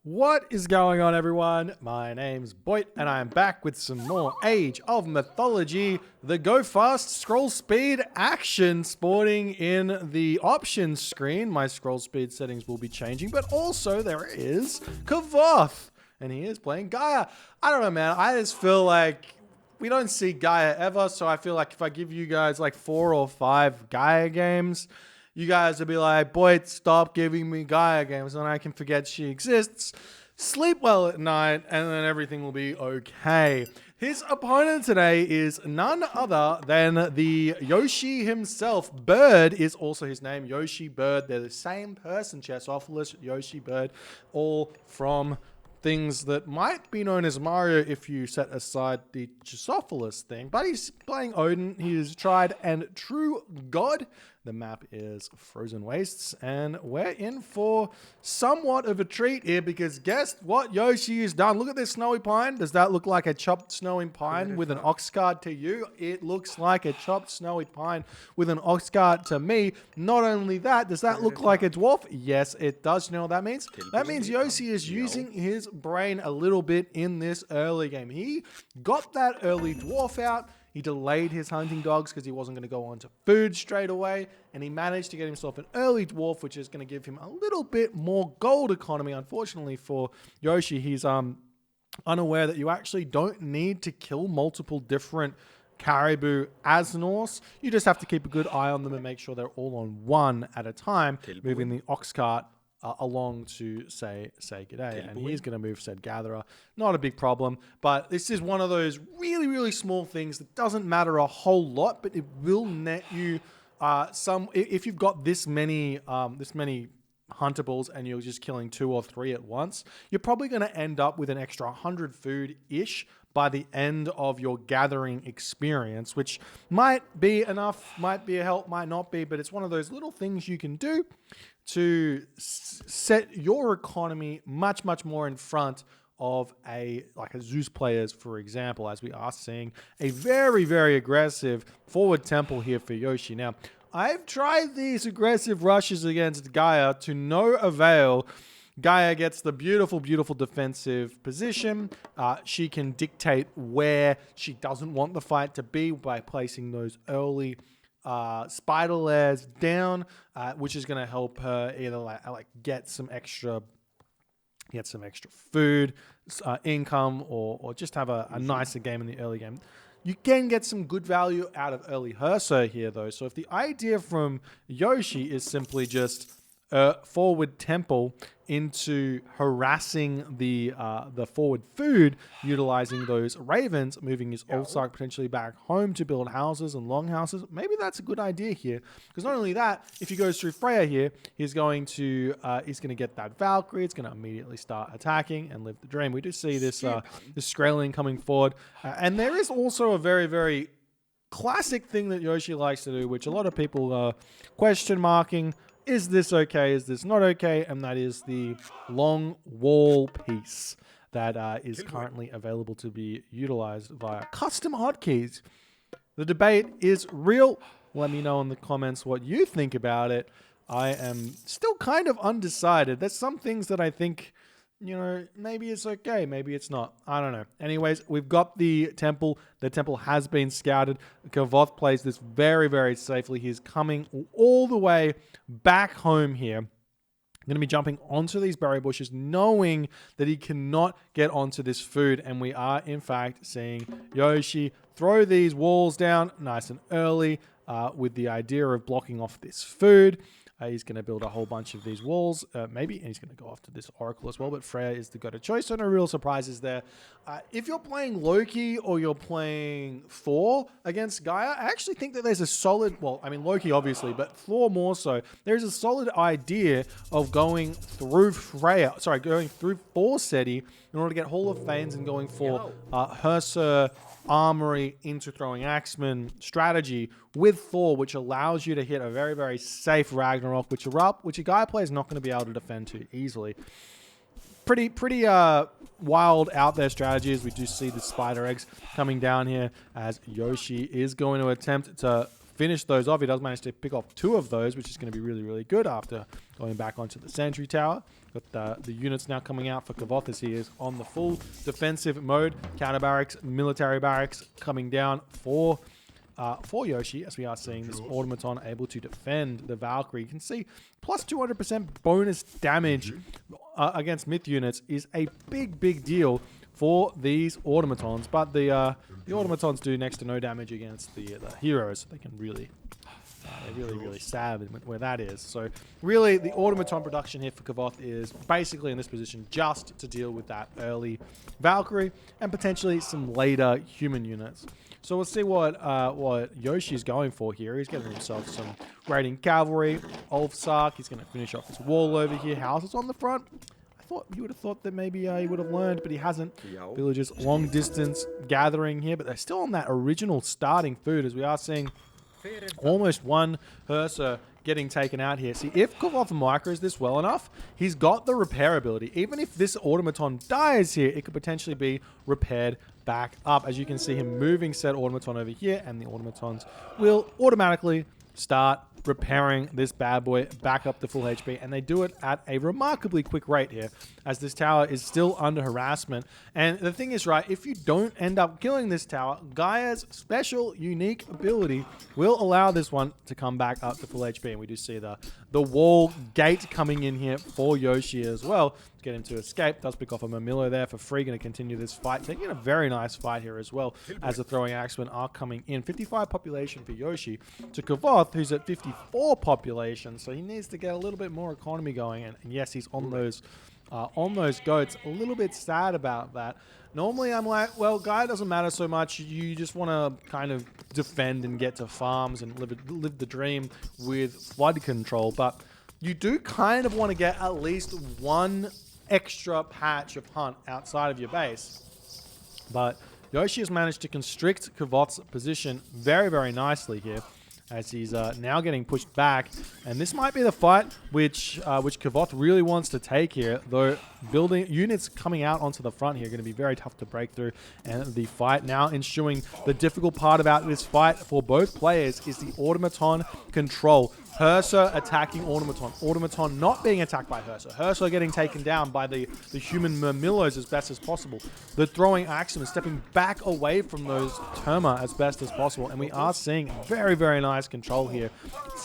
What is going on, everyone? My name's Boit, and I am back with some more Age of Mythology. The Go Fast Scroll Speed action sporting in the options screen. My scroll speed settings will be changing, but also there is Kvoth, and he is playing Gaia. I don't know, man. I just feel like we don't see Gaia ever, so I feel like if I give you guys like 4 or 5 Gaia games, you guys will be like, Boy, stop giving me Gaia games, and I can forget she exists. Sleep well at night, and then everything will be okay. His opponent today is none other than the Yoshii himself. Bird is also his name, Yoshii Bird. They're the same person, Chessophilus, Yoshii Bird, all from things that might be known as Mario if you set aside the Chessophilus thing. But he's playing Odin. He is tried and true god. The map is Frozen Wastes, and we're in for somewhat of a treat here because guess what Yoshii has done? Look at this snowy pine. Does that look like a chopped snowy pine with an ox cart to you? It looks like a chopped snowy pine with an ox cart to me. Not only that, does that look like a dwarf? Yes, it does. You know what that means? That means Yoshii is using his brain a little bit in this early game. He got that early dwarf out. He delayed his hunting dogs because he wasn't going to go on to food straight away. And he managed to get himself an early dwarf, which is going to give him a little bit more gold economy. Unfortunately for Yoshii, he's unaware that you actually don't need to kill multiple different caribou as Norse. You just have to keep a good eye on them and make sure they're all on one at a time, moving the ox cart along to say g'day, and he's going to move said gatherer. Not a big problem, but this is one of those really small things that doesn't matter a whole lot, but it will net you some. If you've got this many huntables and you're just killing 2 or 3 at once, you're probably going to end up with an extra 100 food-ish by the end of your gathering experience, which might be enough, might be a help, might not be, but it's one of those little things you can do to set your economy much more in front of a Zeus players, for example, as we are seeing a very aggressive forward temple here for Yoshii. Now, I've tried these aggressive rushes against Gaia to no avail. Gaia gets the beautiful defensive position. She can dictate where she doesn't want the fight to be by placing those early spider layers down, which is going to help her either get some extra food, income, or just have a nicer game in the early game. You can get some good value out of early Hersa here, though. So if the idea from Yoshii is simply just forward temple into harassing the forward food, utilizing those ravens, moving his Ulsark potentially back home to build houses and longhouses. Maybe that's a good idea here, because not only that, if he goes through Freya here, he's going to get that Valkyrie. It's going to immediately start attacking and live the dream. We do see this Skraeling coming forward, and there is also a very classic thing that Yoshii likes to do, which a lot of people are question marking. Is this okay? Is this not okay? And that is the long wall piece that is currently available to be utilized via custom hotkeys. The debate is real. Let me know in the comments what you think about it. I am still kind of undecided. There's some things that I think, maybe it's okay, maybe it's not. I don't know. Anyways, we've got the temple. The temple has been scouted. Kvoth plays this very safely. He's coming all the way back home here. I'm going to be jumping onto these berry bushes, knowing that he cannot get onto this food. And we are, in fact, seeing Yoshii throw these walls down nice and early with the idea of blocking off this food. He's going to build a whole bunch of these walls, maybe, and he's going to go after this Oracle as well, but Freya is the go-to choice, so no real surprises there. If you're playing Loki or you're playing Thor against Gaia, I actually think that there's a solid, Loki obviously, but Thor more so, there's a solid idea of going through Forseti in order to get Hall of Fanes and going for Hersa Armory into throwing Axeman strategy with Thor, which allows you to hit a very safe Ragnarok, which a Gaia player is not going to be able to defend too easily. Pretty wild out there strategies. We do see the spider eggs coming down here as Yoshii is going to attempt to finish those off. He does manage to pick off 2 of those, which is going to be really good after going back onto the sentry tower. Got the units now coming out for Kvoth as he is on the full defensive mode. Counter barracks, military barracks coming down for Yoshii, as we are seeing this automaton able to defend the Valkyrie. You can see plus 200% bonus damage against myth units is a big deal for these automatons, but the automatons do next to no damage against the heroes. They can really stab where that is. So really, the automaton production here for Kvoth is basically in this position just to deal with that early Valkyrie and potentially some later human units. So we'll see what Yoshii's going for here. He's getting himself some raiding cavalry, Ulfsark. He's going to finish off his wall over here. Houses on the front. You would have thought that maybe he would have learned, but he hasn't. Villagers long distance gathering here, but they're still on that original starting food, as we are seeing almost one Hursa getting taken out here. See, if Kvoth micros this well enough, he's got the repair ability. Even if this automaton dies here, it could potentially be repaired back up. As you can see him moving said automaton over here, and the automatons will automatically start repairing this bad boy back up to full HP, and they do it at a remarkably quick rate here, as this tower is still under harassment. And the thing is, right, if you don't end up killing this tower, Gaia's special unique ability will allow this one to come back up to full HP, and we do see the wall gate coming in here for Yoshii as well to get him to escape. Does pick off a Mamilo there for free. Going to continue this fight, taking a very nice fight here as well, as the throwing axemen are coming in. 55 population for Yoshii to Kvoth, who's at 54 population, so he needs to get a little bit more economy going. And yes, he's on those goats. A little bit sad about that. Normally I'm like, well, Gaia doesn't matter so much. You just want to kind of defend and get to farms and live the dream with flood control, but you do kind of want to get at least one extra patch of hunt outside of your base. But Yoshii has managed to constrict Kvoth's position very nicely here, as he's now getting pushed back. And this might be the fight which Kvoth really wants to take here, though building units coming out onto the front here are going to be very tough to break through. And the fight now ensuing, the difficult part about this fight for both players is the automaton control. Hursa attacking automaton. Automaton not being attacked by Hursa. Hursa getting taken down by the human Murmillos as best as possible. The throwing axemen stepping back away from those Terma as best as possible. And we are seeing very nice control here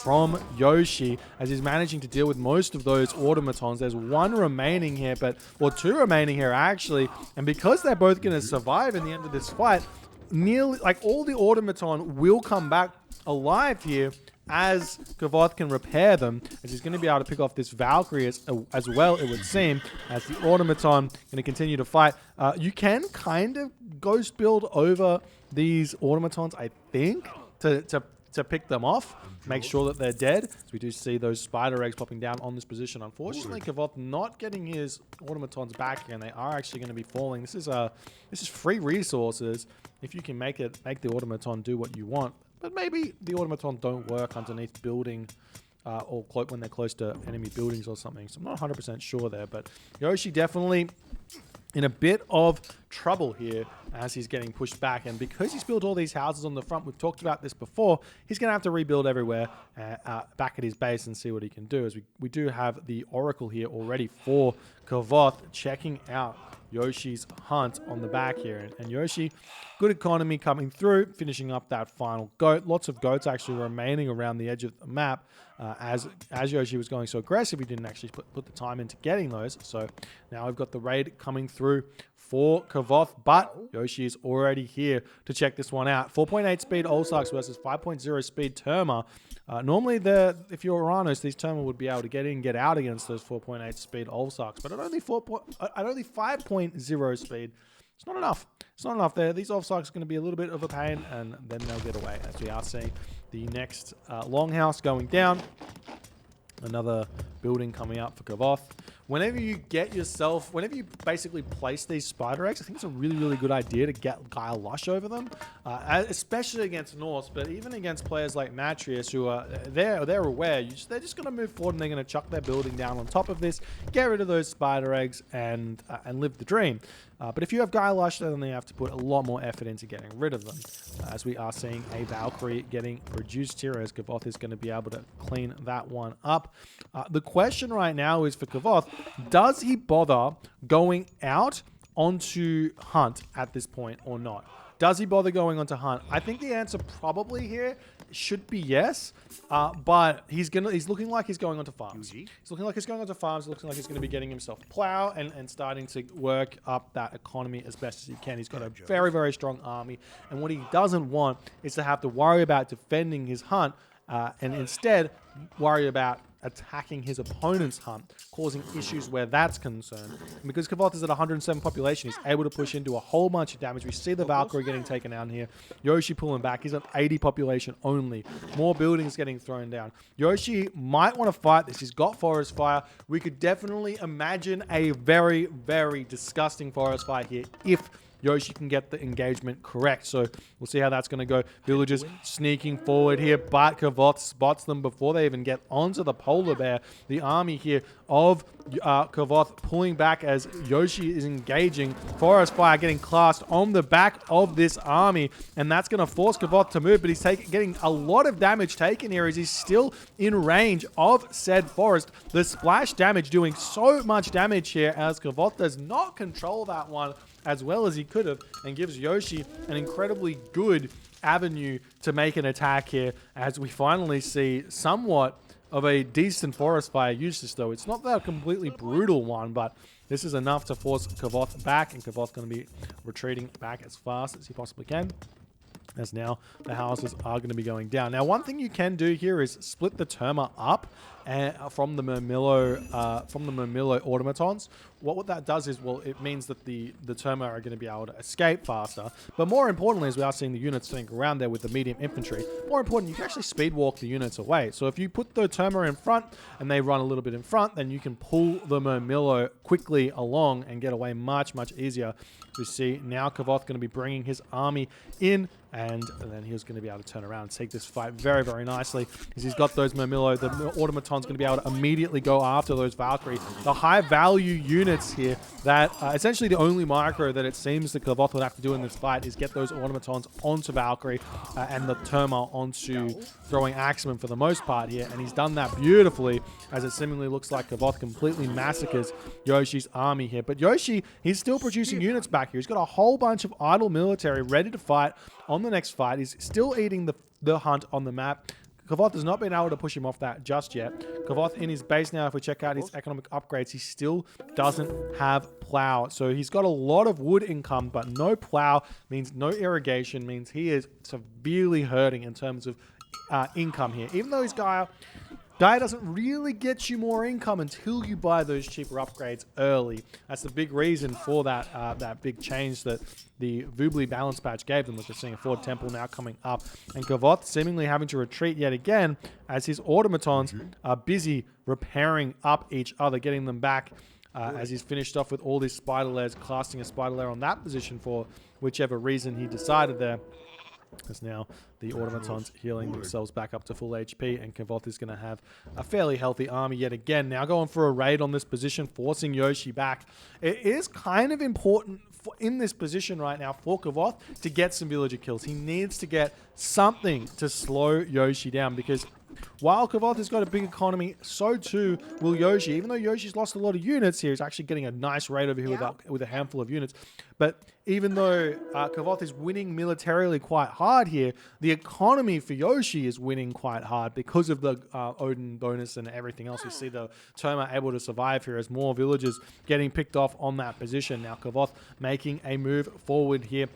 from Yoshii, as he's managing to deal with most of those automatons. There's one remaining here, or two remaining here actually. And because they're both going to survive in the end of this fight, nearly like all the automaton will come back alive here, as Kvoth can repair them, as he's going to be able to pick off this Valkyrie as well, it would seem, as the automaton going to continue to fight. You can kind of ghost build over these automatons, I think, to pick them off, make sure that they're dead. So we do see those spider eggs popping down on this position. Unfortunately, Kvoth not getting his automatons back, and they are actually going to be falling. This is free resources if you can make the automaton do what you want. But maybe the automaton don't work underneath building or when they're close to enemy buildings or something. So I'm not 100% sure there. But Yoshii definitely in a bit of trouble here as he's getting pushed back. And because he's built all these houses on the front, we've talked about this before, he's going to have to rebuild everywhere back at his base and see what he can do. As we do have the Oracle here already for Kvoth, checking out Yoshii's hunt on the back here. And Yoshii, good economy coming through, finishing up that final goat. Lots of goats actually remaining around the edge of the map. As Yoshii was going so aggressive, he didn't actually put the time into getting those. So now we've got the raid coming through for Kvoth, but Yoshii is already here to check this one out. 4.8 speed Olsarks versus 5.0 speed Terma. Normally, if you're Uranus, these Terma would be able to get in, get out against those 4.8 speed Olsarks, but at only 5.0 speed, it's not enough. It's not enough there. These Olsarks are going to be a little bit of a pain, and then they'll get away, as we are seeing the next longhouse going down. Another building coming up for Kvoth. Whenever you basically place these spider eggs, I think it's a really good idea to get Gaia Lush over them, especially against Norse, but even against players like Matrius, who are they're aware. They're just going to move forward and they're going to chuck their building down on top of this, get rid of those spider eggs, and live the dream. But if you have Gaia Lush, then you have to put a lot more effort into getting rid of them. As we are seeing a Valkyrie getting produced here, as Kvoth is going to be able to clean that one up. The question right now is for Kvoth, does he bother going out onto Hunt at this point or not? Does he bother going on to Hunt? I think the answer probably here should be yes, but he's looking like he's going on to farms. He's looking like he's going on to farms. Looking like he's going to be getting himself a plow and starting to work up that economy as best as he can. He's got a very, very strong army, and what he doesn't want is to have to worry about defending his Hunt and instead worry about attacking his opponent's Hunt, causing issues where that's concerned. And because Kvoth is at 107 population, he's able to push into a whole bunch of damage. We see the Valkyrie getting taken down here. Yoshii pulling back. He's at 80 population only. More buildings getting thrown down. Yoshii might want to fight this. He's got Forest Fire. We could definitely imagine a very, very disgusting Forest Fire here if Yoshii can get the engagement correct. So we'll see how that's going to go. Villagers sneaking forward here, but Kvoth spots them before they even get onto the polar bear. The army here of Kvoth pulling back as Yoshii is engaging. Forest Fire getting classed on the back of this army, and that's going to force Kvoth to move, but he's getting a lot of damage taken here as he's still in range of said forest. The splash damage doing so much damage here as Kvoth does not control that one as well as he could have, and gives Yoshii an incredibly good avenue to make an attack here as we finally see somewhat of a decent Forest Fire usage, though. It's not that completely brutal one, but this is enough to force Kvoth back, and Kvoth's going to be retreating back as fast as he possibly can, as now the houses are going to be going down. Now, one thing you can do here is split the Terma up from the Murmillo automatons. What that does is, well, it means that the Terma are going to be able to escape faster. But more importantly, as we are seeing the units sitting around there with the medium infantry, more important, you can actually speed walk the units away. So if you put the Terma in front and they run a little bit in front, then you can pull the Murmillo quickly along and get away much, much easier. We see now Kvoth going to be bringing his army in, and then he was going to be able to turn around and take this fight very, very nicely because he's got those Murmillo. The automaton's going to be able to immediately go after those Valkyrie. The high value units here that essentially the only micro that it seems that Kvoth would have to do in this fight is get those automatons onto Valkyrie and the Terma onto throwing Axeman for the most part here, and he's done that beautifully as it seemingly looks like Kvoth completely massacres Yoshii's army here. But Yoshii, he's still producing units back here. He's got a whole bunch of idle military ready to fight on the next fight. He's still eating the Hunt on the map. Kvoth has not been able to push him off that just yet. Kvoth in his base now, if we check out his economic upgrades, he still doesn't have plow. So he's got a lot of wood income, but no plow means no irrigation, means he is severely hurting in terms of income here. Even though he's Gaia doesn't really get you more income until you buy those cheaper upgrades early. That's the big reason for that big change that the Voobly balance patch gave them, which we're seeing a Ford Temple now coming up. And Kvoth seemingly having to retreat yet again as his automatons are busy repairing up each other, getting them back as he's finished off with all these spider lairs, casting a spider lair on that position for whichever reason he decided there. As now the automatons healing themselves back up to full HP, and Kvoth is going to have a fairly healthy army yet again. Now going for a raid on this position, forcing Yoshii back. It is kind of important in this position right now for Kvoth to get some villager kills. He needs to get something to slow Yoshii down, because while Kvoth has got a big economy, so too will Yoshii. Even though Yoshii's lost a lot of units here, he's actually getting a nice raid over here with a handful of units. But even though Kvoth is winning militarily quite hard here, the economy for Yoshii is winning quite hard because of the Odin bonus and everything else. We see the Terma able to survive here as more villagers getting picked off on that position. Now Kvoth making a move forward here.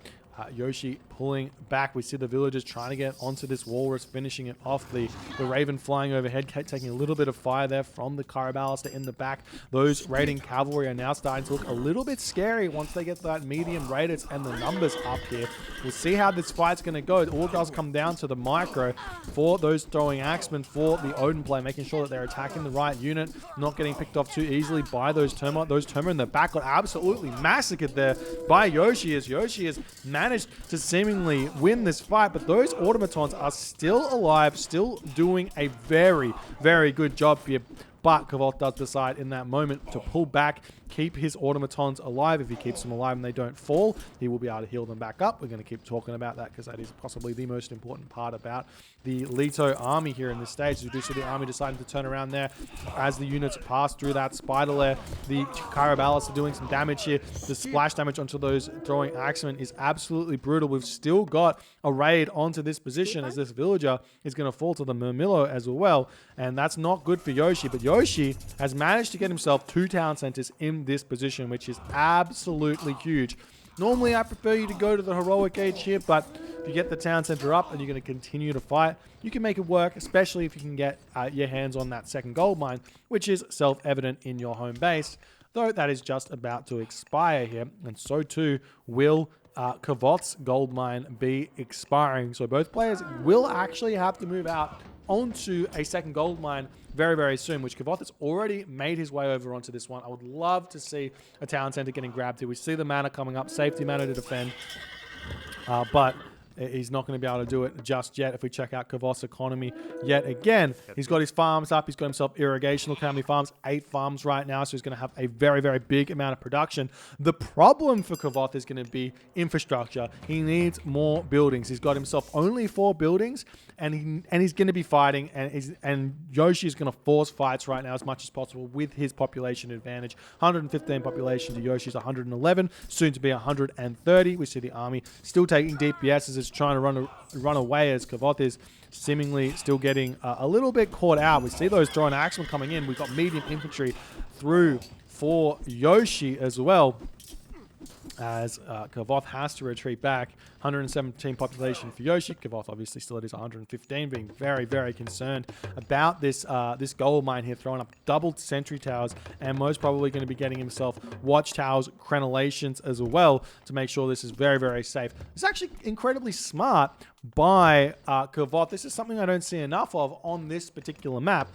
Yoshii pulling back. We see the villagers trying to get onto this walrus, finishing it off. The Raven flying overhead, taking a little bit of fire there from the Caraballister in the back. Those raiding cavalry are now starting to look a little bit scary once they get that medium raiders and the numbers up here. We'll see how this fight's going to go. It all does come down to the micro for those throwing axemen for the Odin play, making sure that they're attacking the right unit, not getting picked off too easily by those Terma. Those Terma in the back got absolutely massacred there by Yoshii, as Yoshii has managed to seemingly win this fight, but those automatons are still alive, still doing a very, very good job here. But Kvoth does decide in that moment to pull back keep his automatons alive. If he keeps them alive and they don't fall, he will be able to heal them back up. We're going to keep talking about that because that is possibly the most important part about the Leto army here in this stage. We do see the army deciding to turn around there as the units pass through that spider lair. The Caraballas are doing some damage here. The splash damage onto those throwing axemen is absolutely brutal. We've still got a raid onto this position as this villager is going to fall to the Murmillo as well, and that's not good for Yoshii. But Yoshii has managed to get himself 2 town centers in this position, which is absolutely huge. Normally, I prefer you to go to the heroic age here, but if you get the town center up and you're going to continue to fight, you can make it work, especially if you can get your hands on that second gold mine, which is self-evident in your home base, though that is just about to expire here, and so too will Kvoth's gold mine be expiring. So both players will actually have to move out onto a second gold mine very, very soon, which Kvoth has already made his way over onto this one. I would love to see a town center getting grabbed here. We see the mana coming up, safety mana to defend, but he's not going to be able to do it just yet. If we check out Kvoth's economy yet again, he's got his farms up. He's got himself irrigation. Look how many farms, 8 farms right now. So he's going to have a very, very big amount of production. The problem for Kvoth is going to be infrastructure. He needs more buildings. He's got himself only 4 buildings, and he's going to be fighting, and Yoshii is going to force fights right now as much as possible with his population advantage. 115 population to Yoshii's 111, soon to be 130. We see the army still taking DPS as it's trying to run away, as Kvoth is seemingly still getting a little bit caught out. We see those throwing axemen coming in. We've got medium infantry through for Yoshii as well, as Kvoth has to retreat back. 117 population for Yoshii. Kvoth obviously still at his 115, being very, very concerned about this this gold mine here, throwing up doubled sentry towers, and most probably going to be getting himself watchtowers, crenellations as well to make sure this is very, very safe. It's actually incredibly smart by Kvoth. This is something I don't see enough of on this particular map.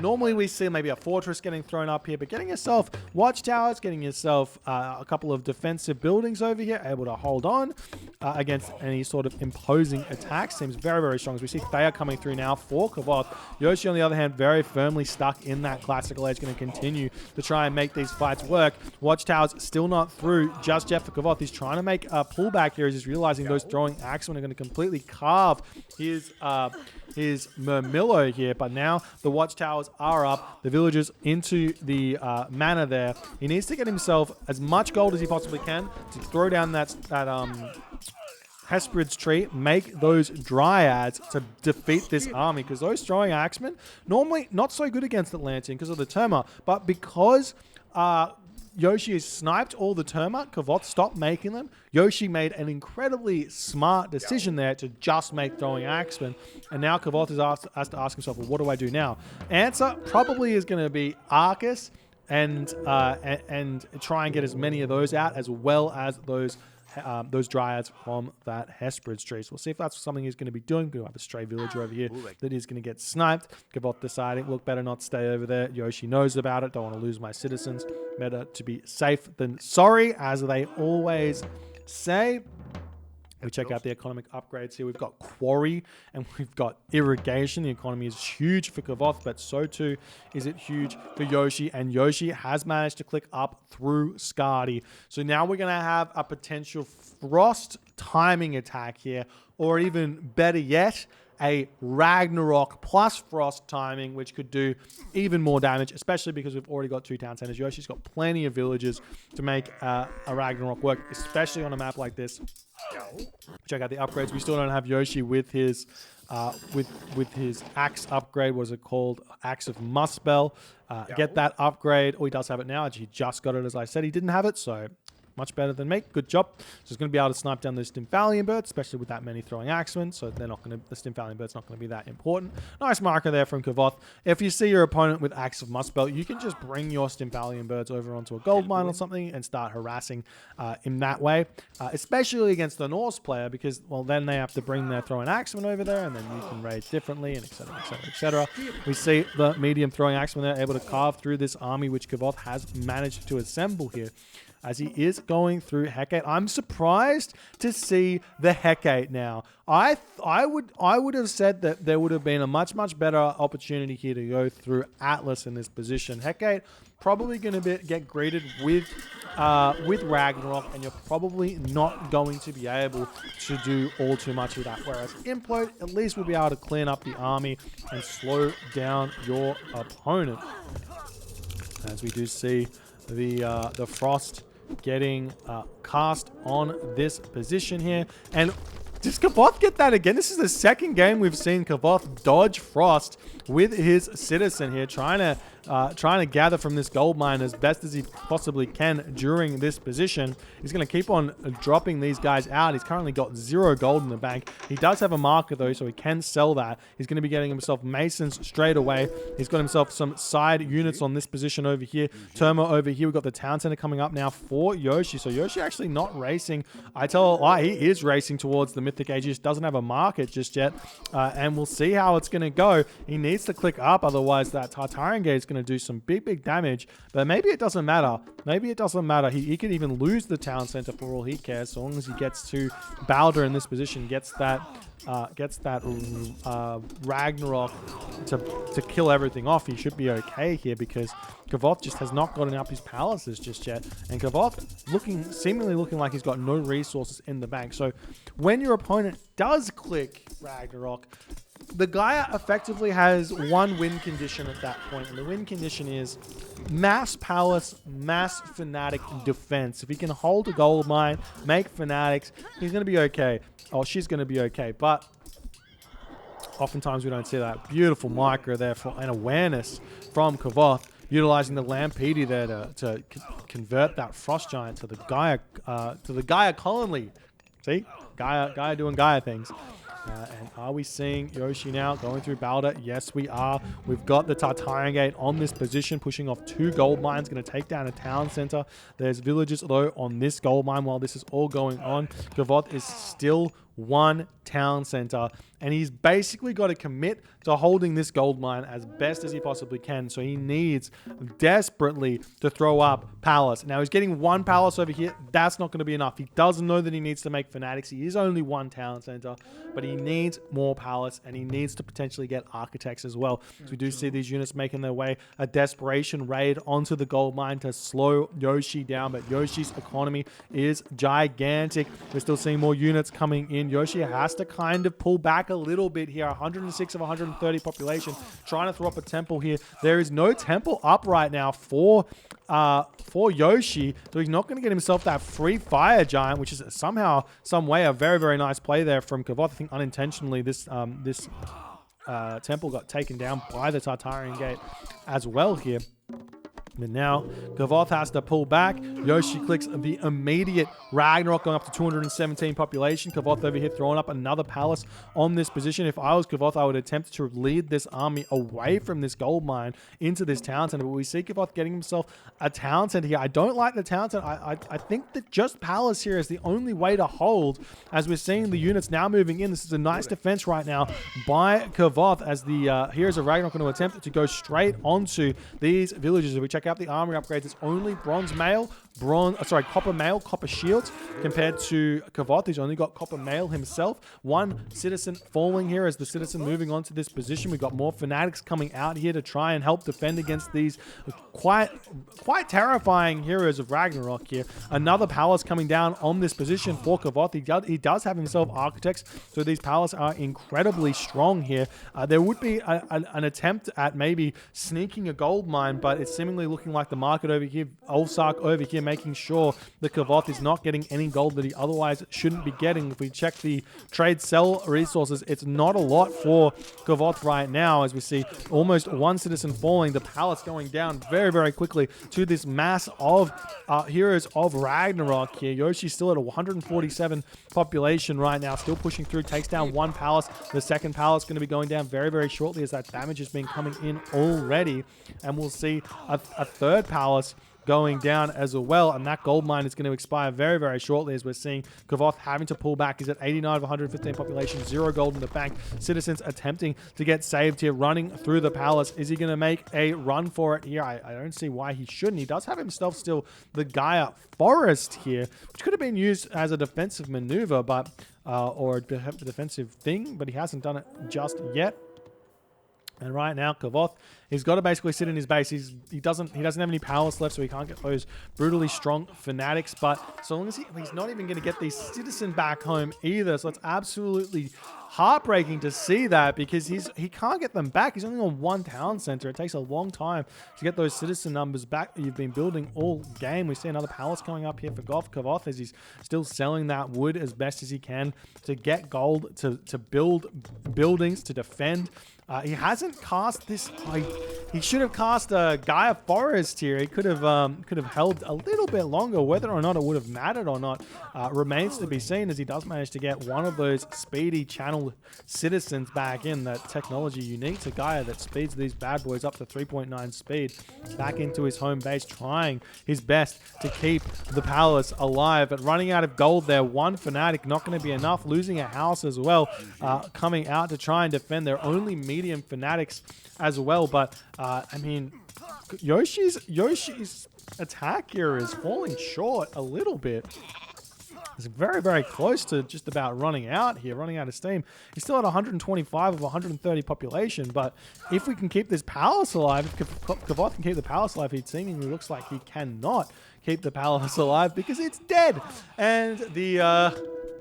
Normally we see maybe a fortress getting thrown up here, but getting yourself watchtowers, getting yourself a couple of defensive buildings over here, able to hold on against any sort of imposing attack, seems very, very strong. As we see Thea coming through now for Kvoth. Yoshii, on the other hand, very firmly stuck in that classical edge, going to continue to try and make these fights work. Watchtowers still not through just yet for Kvoth. He's trying to make a pullback here as he's realizing those throwing axemen are going to completely carve his Murmillo here, but now the watchtowers are up, the villagers into the manor there. He needs to get himself as much gold as he possibly can to throw down that Hesperids tree, make those dryads to defeat this army, because those throwing axemen normally not so good against Atlantean because of the Terma, but because Yoshii has sniped all the Terma, Kvoth stopped making them. Yoshii made an incredibly smart decision there to just make throwing axemen, and now Kvoth has to ask himself, well, what do I do now? Answer probably is going to be Arcus and try and get as many of those out, as well as those dryads from that Hesperids tree. So we'll see if that's something he's going to be doing. We have a stray villager over here that is going to get sniped. Kvoth deciding, look, better not stay over there. Yoshii knows about it. Don't want to lose my citizens. Better to be safe than sorry, as they always say. We check out the economic upgrades here. We've got quarry and we've got irrigation. The economy is huge for Kvoth, but so too is it huge for Yoshii. And Yoshii has managed to click up through Skadi. So now we're going to have a potential frost timing attack here, or even better yet, a Ragnarok plus frost timing, which could do even more damage, especially because we've already got 2 town centers. Yoshii's got plenty of villages to make a Ragnarok work, especially on a map like this. Check out the upgrades. We still don't have Yoshii with his with his axe upgrade. What is it called? Axe of Muspel. Get that upgrade. Oh, he does have it now. He just got it, as I said. He didn't have it, so much better than me. Good job. So he's going to be able to snipe down those Stymphalian birds, especially with that many throwing axemen. So they're not going to, the Stymphalian bird's not going to be that important. Nice marker there from Kvoth. If you see your opponent with Axe of Muspel, you can just bring your Stymphalian birds over onto a gold mine or something and start harassing in that way, especially against the Norse player, because, well, then they have to bring their throwing axemen over there, and then you can raid differently, and etc, etc, etc. We see the medium throwing axemen there able to carve through this army, which Kvoth has managed to assemble here. as he is going through Hecate. I'm surprised to see the Hecate now. I would have said that there would have been a much better opportunity here to go through Atlas in this position. Hecate probably going to get greeted with Ragnarok, and you're probably not going to be able to do all too much of that. Whereas Implode at least will be able to clean up the army and slow down your opponent. As we do see the Frost getting cast on this position here. And does Kvoth get that again? This is the second game we've seen Kvoth dodge Frost with his citizen here, trying to gather from this gold mine as best as he possibly can during this position. He's going to keep on dropping these guys out. He's currently got 0 gold in the bank. He does have a marker though, so he can sell that. He's going to be getting himself masons straight away. He's got himself some side units on this position over here. Termo over here. We've got the town center coming up now for Yoshii. So Yoshii actually not racing. I tell a lie, he is racing towards the Mythic Age. He just doesn't have a market just yet. And we'll see how it's going to go. He needs to click up, otherwise that Tartarian Gate is going to do some big damage. But maybe it doesn't matter. Maybe it doesn't matter. He could even lose the town center for all he cares, so long as he gets to Balder in this position, gets that Ragnarok to kill everything off. He should be okay here, because Kvoth just has not gotten up his palaces just yet, and Kvoth seemingly looking like he's got no resources in the bank. So when your opponent does click Ragnarok, the Gaia effectively has one win condition at that point, and the win condition is mass palace, mass fanatic defense. If he can hold a gold mine, make fanatics, he's going to be okay. Oh, she's going to be okay, but oftentimes we don't see that. Beautiful micro there for an awareness from Kvoth, utilizing the Lampede there to convert that Frost Giant to the Gaia colony. See? Gaia doing Gaia things. And are we seeing Yoshii now going through Balder? Yes, we are. We've got the Tartarian Gate on this position, pushing off 2 gold mines, going to take down a town center. There's villages, though, on this gold mine while this is all going on. Kvoth is still 1 town center, and he's basically got to commit to holding this gold mine as best as he possibly can. So he needs desperately to throw up palace. Now he's getting 1 palace over here. That's not going to be enough. He does know that he needs to make fanatics. He is only 1 town center, but he needs more palace, and he needs to potentially get architects as well. So we do see these units making their way, a desperation raid onto the gold mine to slow Yoshii down, but Yoshii's economy is gigantic. We're still seeing more units coming in. Yoshii has to kind of pull back a little bit here. 106 of 130 population, trying to throw up a temple here. There is no temple up right now for Yoshii, so he's not going to get himself that free fire giant, which is somehow, some way, a very nice play there from Kvoth. I think unintentionally this temple got taken down by the Tartarian Gate as well here. But now Kvoth has to pull back. Yoshii clicks the immediate Ragnarok, going up to 217 population. Kvoth over here throwing up another palace on this position. If I was Kvoth, I would attempt to lead this army away from this gold mine into this town center. But we see Kvoth getting himself a town center here. I don't like the town center. I think that just palace here is the only way to hold, as we're seeing the units now moving in. This is a nice defense right now by Kvoth, as the here's a Ragnarok going to attempt to go straight onto these villages. If we check out the armory upgrades, it's only copper mail, copper shields, compared to Kvoth, who's only got copper mail himself. 1 citizen falling here as the citizen moving on to this position. We've got more fanatics coming out here to try and help defend against these quite terrifying heroes of Ragnarok here. Another palace coming down on this position for Kvoth. He does have himself architects, so these palaces are incredibly strong here. There would be an attempt at maybe sneaking a gold mine, but it's seemingly looking like the market over here, Ulfsark over here, making sure that Kvoth is not getting any gold that he otherwise shouldn't be getting. If we check the trade sell resources, it's not a lot for Kvoth right now, as we see almost 1 citizen falling, the palace going down very quickly to this mass of heroes of Ragnarok here. Yoshii still at 147 population right now, still pushing through, takes down 1 palace. The second palace going to be going down very shortly, as that damage has been coming in already, and we'll see a 3rd palace going down as well. And that gold mine is going to expire very, very shortly, as we're seeing Kvoth having to pull back. He's at 89 of 115 population, 0 gold in the bank. Citizens attempting to get saved here, running through the palace. Is he going to make a run for it here? I don't see why he shouldn't. He does have himself still the Gaia forest here, which could have been used as a defensive maneuver, but or a defensive thing, but he hasn't done it just yet. And right now, Kvoth, he's got to basically sit in his base. He doesn't have any powers left, so he can't get those brutally strong fanatics. But so long as he's not even going to get these citizen back home either. So it's absolutely heartbreaking to see that, because he can't get them back. He's only on one town center. It takes a long time to get those citizen numbers back that you've been building all game. We see another palace coming up here for Kvoth as he's still selling that wood as best as he can to get gold, to build buildings, to defend. He hasn't cast this. He should have cast a Gaia Forest here. He could have held a little bit longer. Whether or not it would have mattered or not remains to be seen, as he does manage to get one of those speedy channel citizens back in. That technology unique to Gaia that speeds these bad boys up to 3.9 speed back into his home base, trying his best to keep the palace alive. But running out of gold there, one fanatic not going to be enough. Losing a house as well, coming out to try and defend their only medium fanatics as well. But I mean, Yoshii's attack here is falling short a little bit. He's very, very close to just about running out here, running out of steam. He's still at 125 of 130 population, but if we can keep this palace alive, if Kvoth can keep the palace alive, it seemingly looks like he cannot keep the palace alive because it's dead. And the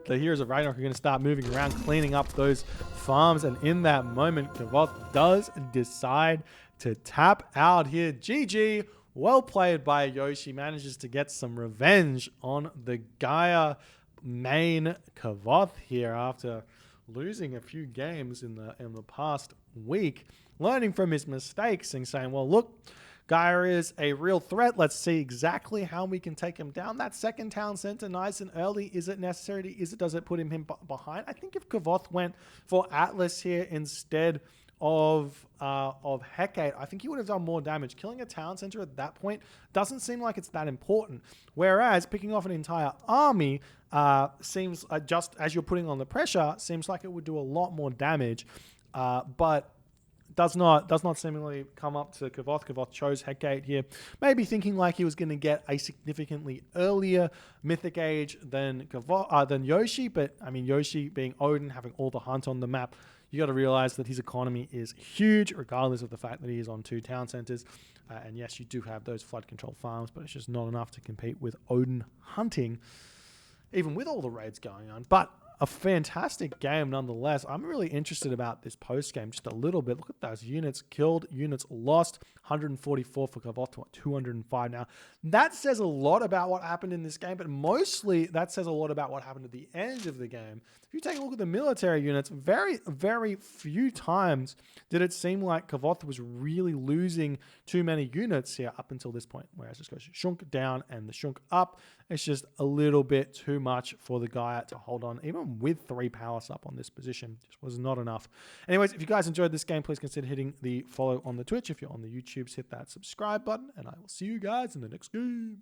Heroes of Ragnarok are going to start moving around, cleaning up those farms. And in that moment, Kvoth does decide to tap out here. GG. Well played by Yoshii. Manages to get some revenge on the Gaia main Kvoth here after losing a few games in the past week. Learning from his mistakes and saying, well, look, Gaia is a real threat. Let's see exactly how we can take him down. That second town center, nice and early. Is it necessary? Does it put him behind? I think if Kvoth went for Atlas here instead of Hecate, I think he would have done more damage. Killing a town center at that point doesn't seem like it's that important. Whereas picking off an entire army seems, just as you're putting on the pressure, seems like it would do a lot more damage. But does not seemingly come up to Kvoth. Kvoth chose Hecate here, maybe thinking like he was going to get a significantly earlier Mythic Age than Yoshii. But I mean, Yoshii being Odin, having all the hunt on the map, you got to realize that his economy is huge, regardless of the fact that he is on 2 town centers. And yes, you do have those flood control farms, but it's just not enough to compete with Odin hunting, even with all the raids going on. But a fantastic game nonetheless. I'm really interested about this post game just a little bit. Look at those units killed, units lost. 144 for Kvoth to 205 now. That says a lot about what happened in this game, but mostly that says a lot about what happened at the end of the game. If you take a look at the military units, very, very few times did it seem like Kvoth was really losing too many units here up until this point, whereas it just goes shunk down and the shunk up. It's just a little bit too much for the Gaia to hold on, even with 3 powers up on this position. Just was not enough. Anyways, if you guys enjoyed this game, please consider hitting the follow on the Twitch. If you're on the YouTubes, hit that subscribe button, and I will see you guys in the next game.